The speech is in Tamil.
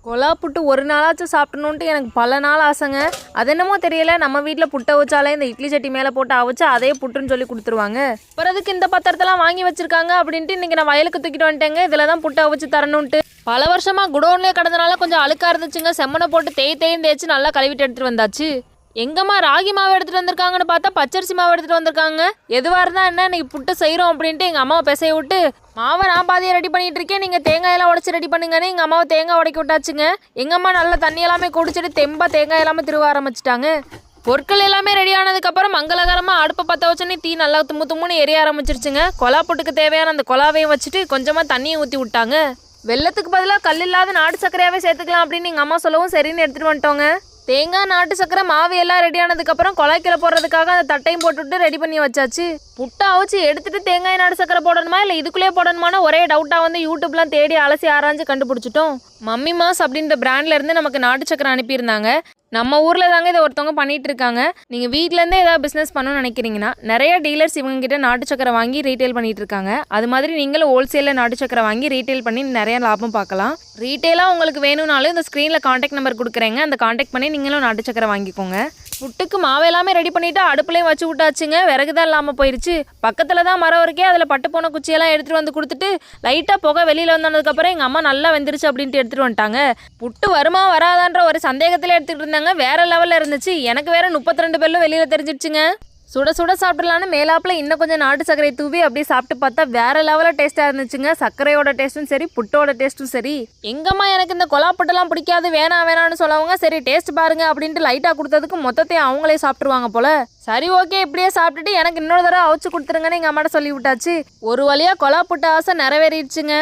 கொலா புட்டு ஒரு நாளாச்சும் சாப்பிடணுன்ட்டு எனக்கு பல நாள் ஆசைங்க. அது என்னமோ தெரியல, நம்ம வீட்டில் புட்டை வச்சாலே இந்த இட்லி சட்டி மேலே போட்டு அவிச்சு அதே புட்டுன்னு சொல்லி கொடுத்துருவாங்க. பிறதுக்கு இந்த பத்திரத்தெல்லாம் வாங்கி வச்சிருக்காங்க அப்படின்ட்டு இன்றைக்கி நான் வயலுக்கு தூக்கிட்டு வந்துட்டேங்க. இதில் தான் புட்டை அவிச்சு தரணுன்ட்டு. பல வருஷமாக குடோன்லேயே கிடந்தனால கொஞ்சம் அழுக்காக இருந்துச்சுங்க. செம்மனை போட்டு தேயும் தேய்ச்சி நல்லா கழுவிட்டு எடுத்துகிட்டு வந்தாச்சு. எங்கம்மா ராகி மாவு எடுத்துகிட்டு வந்திருக்காங்கன்னு பார்த்தா பச்சரிசி மாவு எடுத்துகிட்டு வந்திருக்காங்க. எதுவாக இருந்தால் என்ன, இன்னைக்கு புட்டு செய்கிறோம் அப்படின்ட்டு எங்கள் அம்மாவை பிசைய விட்டு மாவை நான் பாதியை ரெடி பண்ணிட்டு இருக்கேன், நீங்கள் தேங்காயெல்லாம் உடச்சி ரெடி பண்ணுங்கன்னு எங்கள் அம்மாவை தேங்காய் உடைக்க விட்டாச்சுங்க. எங்கள் அம்மா நல்லா தண்ணி எல்லாமே குடிச்சிட்டு தெம்பா தேங்காய் எல்லாமே திருவ ஆரம்பிச்சிட்டாங்க. பொருட்கள் எல்லாமே ரெடி ஆனதுக்கப்புறம் மங்களகரமாக அடுப்பை பற்ற வச்சோன்னே தீ நல்லா தும்முன்னு எரிய ஆரம்பிச்சிருச்சுங்க. கொலா புட்டுக்கு தேவையான அந்த கொலாவையும் வச்சுட்டு கொஞ்சமாக தண்ணியை ஊற்றி விட்டாங்க. வெள்ளத்துக்கு பதிலாக கல் இல்லாத நாட்டு சர்க்கரையாகவே சேர்த்துக்கலாம் அப்படின்னு எங்கள் அம்மா சொல்லவும் சரின்னு எடுத்துகிட்டு வந்துட்டோங்க. தேங்காய், நாட்டு சக்கரை, மாவு எல்லாம் ரெடி ஆனதுக்கப்புறம் கொலாய்க்கில போடுறதுக்காக அந்த தட்டையும் போட்டுவிட்டு ரெடி பண்ணி வச்சாச்சு. புட்டை அவிச்சு எடுத்துட்டு தேங்காய், நாட்டு சக்கரை போடணுமா இல்லை இதுக்குள்ளேயே போடணுமான ஒரே டவுட்டாக வந்து யூடியூப்லாம் தேடி அலசி ஆராய்ஞ்சு கண்டுபிடிச்சிட்டோம். மம்மி மாஸ் அப்படின்ற பிராண்ட்ல இருந்து நமக்கு நாட்டு சக்கரை அனுப்பியிருந்தாங்க. நம்ம ஊரில் தாங்க இதை ஒருத்தவங்க பண்ணிட்டு இருக்காங்க. நீங்கள் வீட்டிலேருந்தே ஏதாவது பிஸ்னஸ் பண்ணணும்னு நினைக்கிறீங்கன்னா நிறைய டீலர்ஸ் இவங்ககிட்ட நாட்டு சக்கரை வாங்கி ரீட்டைல் பண்ணிட்டு இருக்காங்க. அது மாதிரி நீங்களும் ஹோல்சேலில் நாட்டு சக்கரை வாங்கி ரீட்டைல் பண்ணி நிறைய லாபம் பார்க்கலாம். ரீட்டைலாக உங்களுக்கு வேணும்னாலும் இந்த ஸ்க்ரீனில் காண்டாக்ட் நம்பர் கொடுக்குறேங்க, அந்த காண்டாக்ட் பண்ணி நீங்களும் நாட்டு சக்கரை வாங்கிக்கோங்க. புட்டுக்கு மாவு எல்லாமே ரெடி பண்ணிவிட்டு அடுப்புலையும் வச்சு விட்டாச்சுங்க. விறகு தான் இல்லாமல் போயிடுச்சு. பக்கத்தில் தான் மரம் இருக்கே, அதில் பட்டு போன குச்சியெல்லாம் எடுத்துகிட்டு வந்து கொடுத்துட்டு லைட்டாக புகை வெளியில் வந்ததுக்கப்புறம் எங்கள் அம்மா நல்லா வெந்துருச்சு அப்படின்ட்டு எடுத்துகிட்டு வந்துட்டாங்க. புட்டு வருமா வராதான்ற ஒரு சந்தேகத்தில் எடுத்துகிட்டு இருந்தாங்க. வேற லெவலில் இருந்துச்சு. எனக்கு வேற 32 பேர்லும் வெளியில் தெரிஞ்சிடுச்சுங்க. சுட சுட சாப்பிடலான்னு மேலாப்பில் இன்னும் கொஞ்சம் நாட்டு சர்க்கரை தூவி அப்படியே சாப்பிட்டு பார்த்தா வேற லெவலில் டேஸ்ட்டாக இருந்துச்சுங்க. சர்க்கரையோட டேஸ்ட்டும் சரி, புட்டோட டேஸ்ட்டும் சரி. எங்கம்மா எனக்கு இந்த கொலா புட்டெல்லாம் பிடிக்காது, வேணான்னு சொல்லவங்க சரி டேஸ்ட் பாருங்க அப்படின்ட்டு லைட்டாக கொடுத்ததுக்கு மொத்தத்தையும் அவங்களே சாப்பிட்ருவாங்க போல. சரி ஓகே, இப்படியே சாப்பிட்டுட்டு எனக்கு இன்னொரு தடவை அவிச்சு கொடுத்துருங்கன்னு எங்கள் அம்மாட்ட சொல்லி விட்டாச்சு. ஒரு வழியாக கொலா புட்டு ஆசை நிறைவேறிடுச்சுங்க.